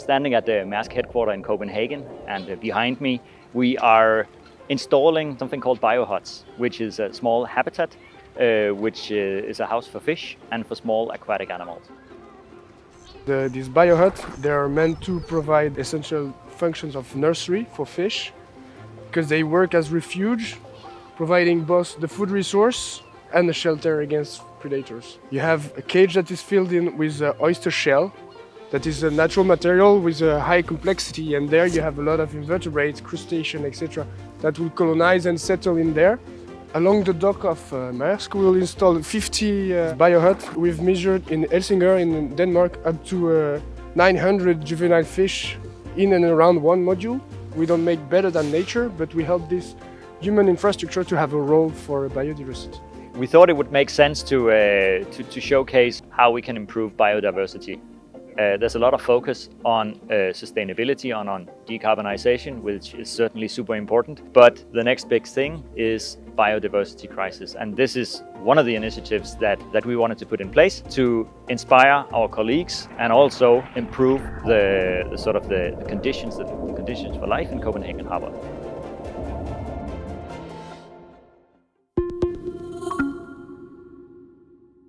standing at the Maersk headquarters in Copenhagen, and behind me we are installing something called biohuts, which is a small habitat, which is a house for fish and for small aquatic animals. These biohuts, they are meant to provide essential functions of nursery for fish, because they work as refuge, providing both the food resource and the shelter against predators. You have a cage that is filled in with oyster shell. That is a natural material with a high complexity, and there you have a lot of invertebrates, crustaceans, etc. that will colonize and settle in there. Along the dock of Maersk, we will install 50 biohuts. We've measured in Helsingør in Denmark up to 900 juvenile fish in and around one module. We don't make better than nature, but we help this human infrastructure to have a role for biodiversity. We thought it would make sense to showcase how we can improve biodiversity. There's a lot of focus on sustainability, on decarbonization, which is certainly super important. But the next big thing is biodiversity crisis. And this is one of the initiatives that we wanted to put in place to inspire our colleagues and also improve the conditions for life in Copenhagen Habour.